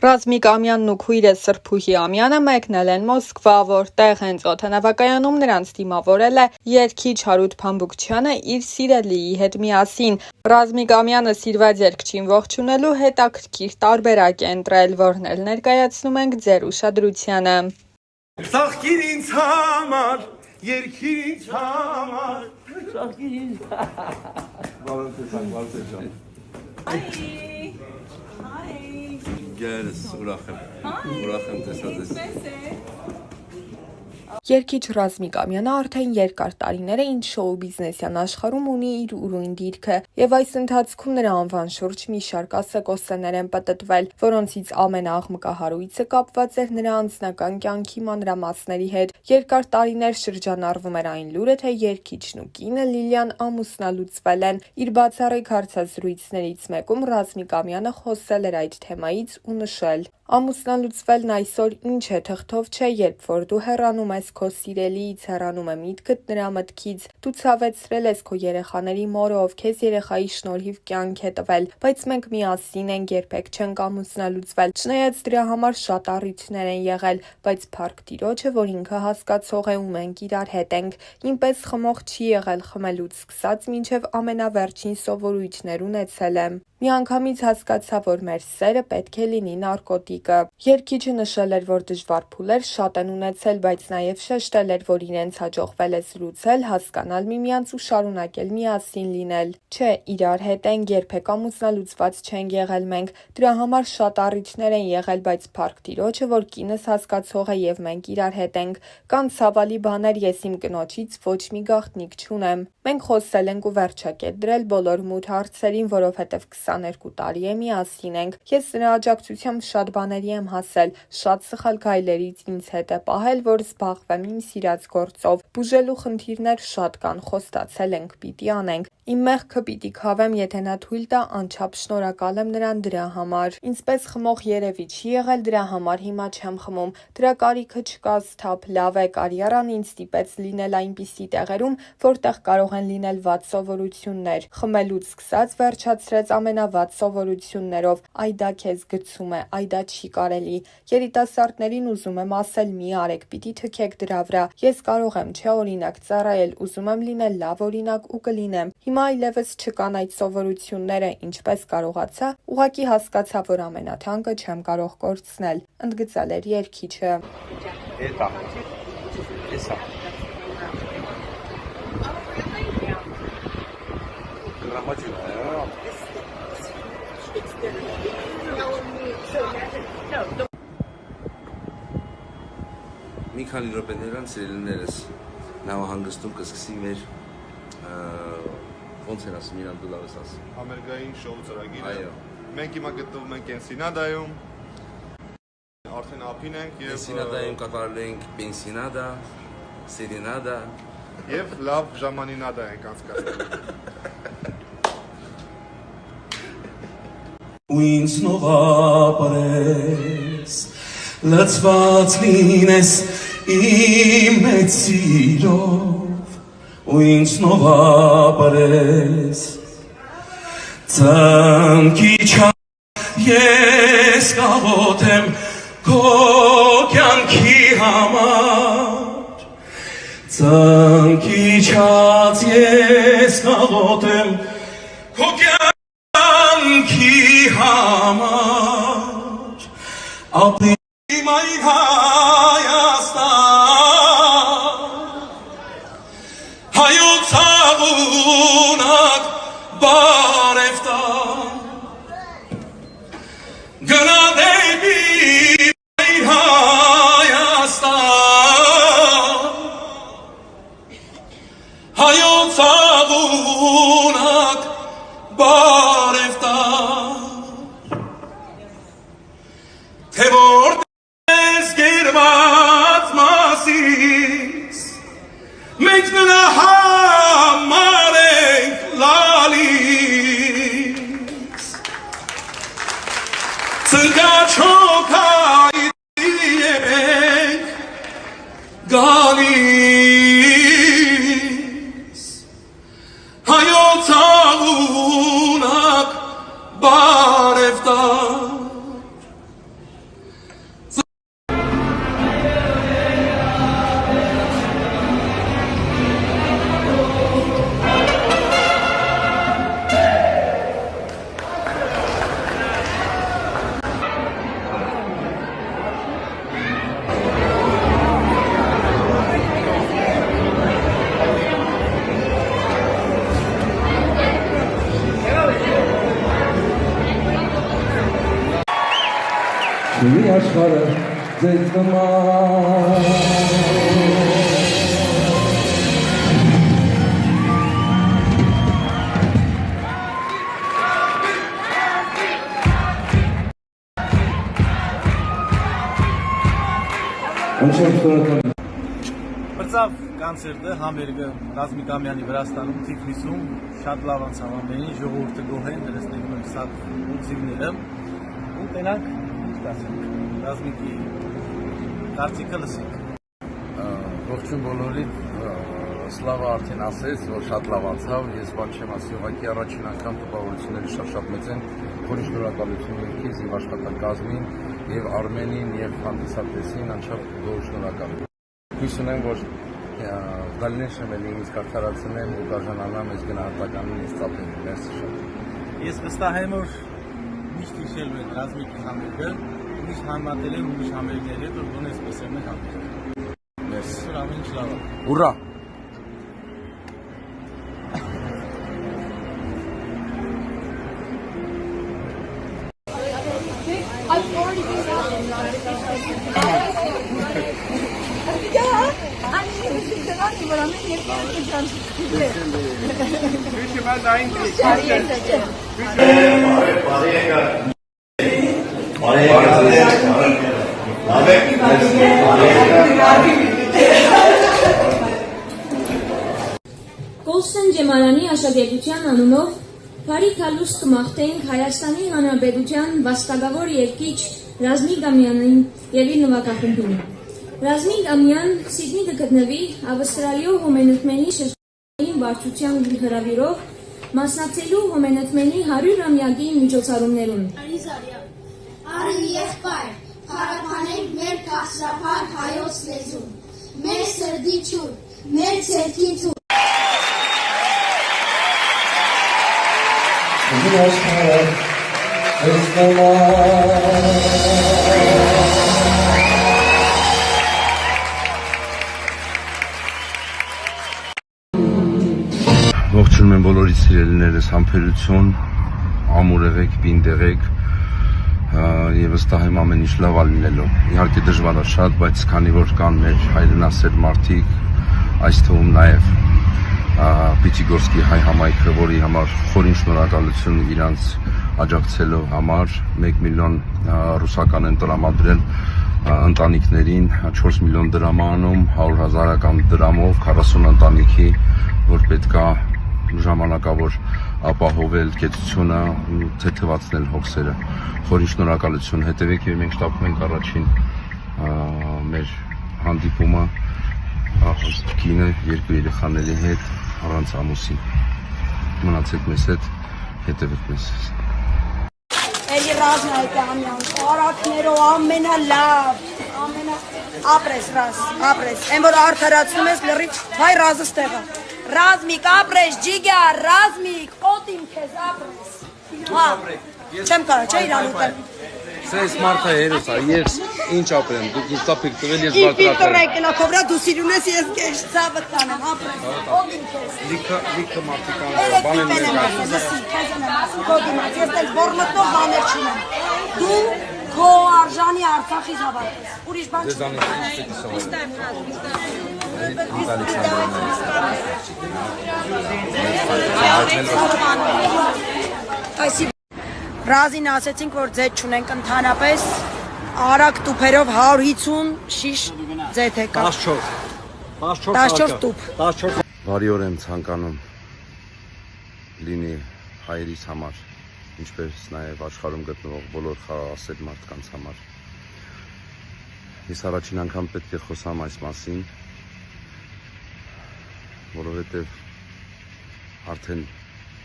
Ռազմիկ Ամյանն ու քույրը Սրփուհի Ամյանը մեկնել են Մոսկվա, որտեղ հենց օդանավակայանում նրանց դիմավորել է երգիչ Հարութ Փամբուկչյանը իր սիրելիի հետ միասին։ Ռազմիկ Ամյանը սիրված երգչին ողջունելու հետաքրքիր տարբերակ է ընտրել, որն էլ ներկայացնում ենք ձեր ուշադրությանը։ Սաղկիր ինձ համար, երգիր ինձ համար, սաղկիր ինձ Գերս ուրախ եմ տեսածես։ Երգիչ Ռազմիկ Ամյանը արդեն երկար տարիներ է ինչ շոու բիզնեսյան աշխարհում ունի իր ուրույն դիրքը, եւ այս ընթացքում նրա անվան շուրջ մի շարք ասեկոսեներ են պտտվել, որոնցից ամենաաղմկահարույցը կապված էր նրա անձնական կյանքի մանրամասների հետ։ Երկար տարիներ շրջանառվում էր այն լուրը, թե երգիչն ու կինը Լիլիան ամուսնալուծվել են։ Իր բացառիկ հարցազրույցներից մեկում Ռազմիկ Ամյանը խոսել էր այդ թեմայից ու նշել. Ամուսնալուծվելն այսօր ինչ է, թղթով չէ, երբ որ դու հեռանում ես քո սիրելիից, հեռանում է միտքդ նրա մտքից, դու ցավեցրել ես քո երեխաների մորը, ով քեզ երեխայի շնորհիվ կյանք է տվել, բայց մենք միասին ենք, երբեք չենք ամուսնալուծվել, չնայած դրա համար շատ առիթներ են եղել, բայց փառք Տիրոջը, որ ինքը հասկացող է ու մենք իրար հետ ենք, ինպես խմող չի եղել խմելուց սկսած մինչև ամենավերջին սովորույթներ ունեցել եմ։ Միանգամից հասկացա, որ մեր սերը պետք է լինի նարկոտիկը։ Երգիչը նշել էր, որ դժվար փուլեր շատ են ունեցել, բայց նաև շեշտել էր, որ իրենց հաջողվել է զրուցել, հասկանալ միմյանց ու շարունակել միասին լինել։ Չէ, իրար հետ ենք, երբեք ամուսնալուծված չենք եղել մենք, դրա համար շատ առիթներ են եղել, բայց փառք Տիրոջը, որ կինս հասկացող է եւ մենք իրար հետ ենք։ Կան ցավալի բաներ, ես իմ կնոջից ոչ մի գաղտնիք չունեմ։ Մենք խոսել ենք ու վերջակետ դրել բոլոր մութ հարցերին, որովհետև 22 տարի է միասին ենք։ Ես նրա աջակցությամբ շատ բաների եմ հասել, շատ սխալ քայլերից ինձ հետ է պահել, որ զբաղվեմ իմ սիրած գործով։ Բուժելու խնդիրներ շատ կան, խոստացել ենք, պիտի անենք։ Իմ մեղքը պիտի քավեմ, եթե նա թույլ տա, անչափ շնորհակալ եմ նրան դրա համար։ Ինձպես խմող երևի չի եղել, դրա համար հիմա չեմ խմում։ Դրա կարիքը չկա, սթափ լավ է, կարիերան ինձ ստիպեց լինել այնպիսի տեղերում, որտեղ կարող են լինել վատ սովորություններ։ Խմելուց սկսած վերջացրեց ամենավատ սովորություններով։ Այ դա քեզ գցում է, այ դա չի կարելի։ Երիտասարդներին ուզում եմ ասել՝ մի արեք, պիտի թքեք դրա վրա։ Ես կարող եմ, չէ, օրինակ ծառայել, ուզում եմ լինել լավ օրինակ ու կլինեմ։ Հիմա այլևս չկան այդ սովորությունները, ինչպես կարողացա, ուղղակի հասկացա, որ ամենաթանկը չեմ կարող կորցնել, ընդգծել էր երգիչը։ Մի քանի րոպեներն սիրելիներս նավահանգստում կսկսի մեր ոնց են ասում իրան դու լավ ես ասում Ամերիկային շոու ծրագիրը։ Մենք հիմա գտնվում ենք Էնսինադայում, արդեն ափին ենք եւ Էնսինադայում կատարել ենք Պենսինադա, Սերենադա եւ լավ ժամանինադա ենք անցկացրել։ Ու ինձ նովապրես, լծված լինես իմ մեծ սիրով, ու ինձ նովապրես, ծնկի չար ես կաղոթեմ քո կյանքի համար, ծնկի չած ես կաղոթեմ քո կյանքի համար, ապրիմ այն Հայաստան, հայոց աղունակ բարև տան, գնա դեպի այն Հայաստան, հայոց աղունակ բարև տան, թե որտես գերված մասից, մենք նրա համար ենք լալիս, ծնկաչոքայի ենք գալիս, հայոց աղունակ բարև տան, Մի աշխարհը ձեզ նման Բրծավ կոնցերտը Համբերգը Ռազմիկ Ամյանի Վրաստանում Թիֆլիսում շատ լավ անցավ ամենի ժողովուրդը գոհ են դրս ներում եմ սա ուծիվները ու տենանք ինչ կասենք Ռազմիկի կարծիքը լսենք Ողջույն բոլորիդ Սլավա արդեն ասեց որ շատ լավ անցավ ես բան չեմ ասի ուղղակի առաջին անգամ տպավորությունները շատ մեծ են խորին շնորհակալություն եկես եւ աշխատակազմին եւ Արմենին եւ հանդիսատեսին անչափ գոհ շնորհակալ հույս ունեմ որ դալնեշը մենի ինձ կարդարացնեմ ու դաժանանամ ես գնահատականին ես ծափեմ մերսի շատ ես վստահ եմ որ միշտ հիշելու եք Ռազմիկի Համբերգը ուրիշ համատել եմ ուրիշ համերգների հետ որ դու այսպես եմ Համբերգը մերսի ամեն ինչ լավ ուրա Կոլսեն Ջեմալյանի աշակերտության անունով բարի քալուս կմաղթենք Հայաստանի Հանրապետության վաստակավոր երգիչ Ռազմիկ Ամյանին եւ իր նվագախումբին։ Ռազմիկ Ամյան Սիդնի կգտնվի Ավստրալիո հոմենոթմենի շրջանի վարչության հրավիրով մասնակցելու հոմենոթմենի 100-ամյակի միջոցառումներուն։ Արի եղբայր, փառաբանենք մեր քաղաքապար հայոց լեզուն, մեր սրդի ջուր, մեր ցերքի ջուր։ Մի աշխարհը ձեզ Ողջունում եմ բոլորի սիրելիներս համբերություն ամուր եղեք պինդ եղեք եւ վստահ եմ ամեն ինչ լավ լինելու իհարկե դժվար է շատ բայց քանի որ կան մեր հայրենասեր մարդիկ այս թվում նաեւ Պիչիգորսկի հայ համայնքը որի համար խորին շնորհակալություն իրանց աջակցելու համար 1 միլիոն ռուսական են տրամադրել ընտանիքներին 4 միլիոն դրամանում 100,000 դրամով 40 ընտանիքի որ պետքա ժամանակավոր ապահովել կեցությունը թեթևացնել հոգսերը խորին շնորհակալություն հետևեք եւ մենք շտապում ենք առաջին մեր հանդիպումը կինը երկու երեխաների հետ առանց ամուսին մնացեք մեզ հետ հետևեք մեզ Էլի Ռազմիկամյան, արակներով ամենալավ, ապրես Ռազ, ապրես, են որ արդարացնում ես լրի, վայ Ռազը ստեղա, Ռազմիկ ապրես, ջիգար, Ռազմիկ, օտիմ քեզ ապրես, չեմ կարա, չէ իրան ուտել, Սես մարդը երես է, ես ինչ ապրեմ, դուք ինձ ծապեք տվել, ես Իպի բակրատ տրեք նա կովրա դու սիրուն ես, ես կեշ ծավը տանեմ, ապրես, օտիմ քեզ, լիքը մարդիկան երեք բան պիտեն եմ ասում, լսի, քեզ եմ ասում, կոդիմաց, ես տել բորմտնով բաներ չունեմ, դու քո արժանի Արցախի զավակես, ուրիշ բան չունեմ, Ռազին ասեցինք, որ ձետ չունենք ընդհանրապես, արակ տուպերով 150 շիշ ձետ է կա։ 14 տուպ։ Բարի օր եմ ցանկանում լինի հայրիս համար, ինչպես նաև աշխարհում գտնվող բոլոր խաղաղասեր մարդկանց համար։ Ես առաջին անգամ պետք է խոսամ այս մասին, որովհետև արդեն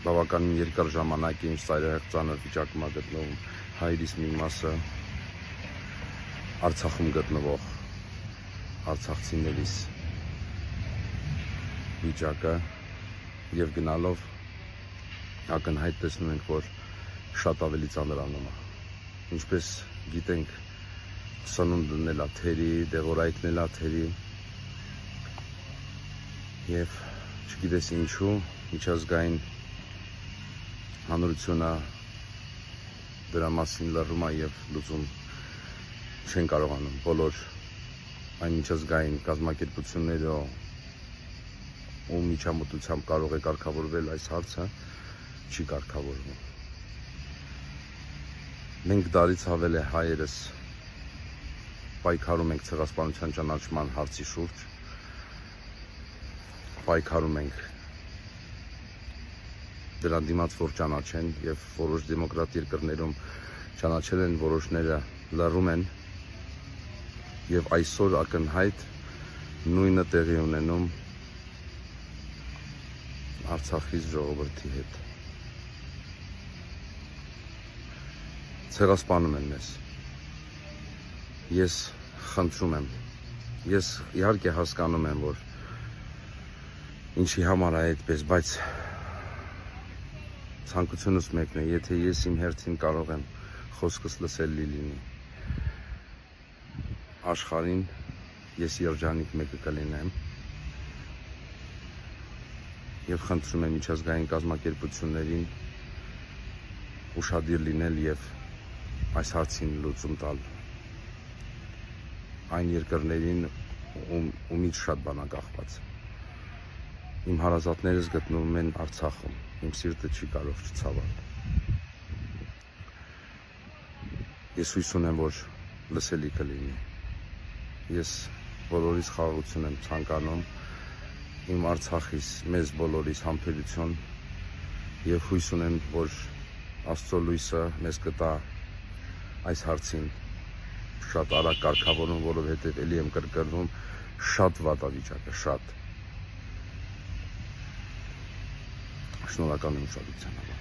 բավականին երկար ժամանակ է ինչ ծայրահեղ ծանր վիճակում է գտնվում հայրիս մի մասը Արցախում գտնվող արցախցիներիս վիճակը եւ գնալով ակնհայտ տեսնում ենք, որ շատ ավելի ծանրանում է։ Ինչպես գիտենք, սնունդն էլ է թերի, դեղորայքն էլ է թերի եւ չգիտես ինչու միջազգային հանրությունը դրա մասին լռում է եւ լուծում չեն կարողանում բոլոր այն միջազգային կազմակերպությունները ու միջամտությամբ կարող է կարգավորվել այս հարցը, չի կարգավորվում։ Մենք դարից ավել է հայերս պայքարում ենք ցեղասպանության ճանաչման հարցի շուրջ, պայքարում ենք դրան դիմաց որ ճանաչեն եւ որոշ դեմոկրատ երկրներում ճանաչել են, որոշները լռում են եւ այսօր ակնհայտ նույնը տեղի ունենում Արցախի ժողովրդի հետ։ Ցեղասպանում են մեզ։ Ես խնդրում եմ, ես իհարկե հասկանում եմ, որ ինչի համար է այդպես, բայց ցանկությունս մեկն է, եթե ես իմ հերթին կարող եմ խոսքս լսել լինի աշխարհին, ես երջանիկ մեկը կլինեմ եւ խնդրում եմ միջազգային կազմակերպություններին ուշադիր լինել եւ այս հարցին լուծում տալ այն երկրներին ումից շատ բան կախված։ Իմ հարազատներս գտնվում են Արցախում, իմ սիրտը չի կարող չցավալ։ Ես հույս ունեմ, որ լսելի կլինի։ Ես բոլորիս խաղաղություն եմ ցանկանում, իմ Արցախիս, մեզ բոլորիս համբերություն եւ հույս ունեմ, որ Աստծո լույսը մեզ կտա այս հարցին շատ արագ կարգավորում, որովհետեւ ելի եմ կրկնվում, շատ վատ է վիճակը, շատ։ Շնորհակալ եմ ուշադրության համար։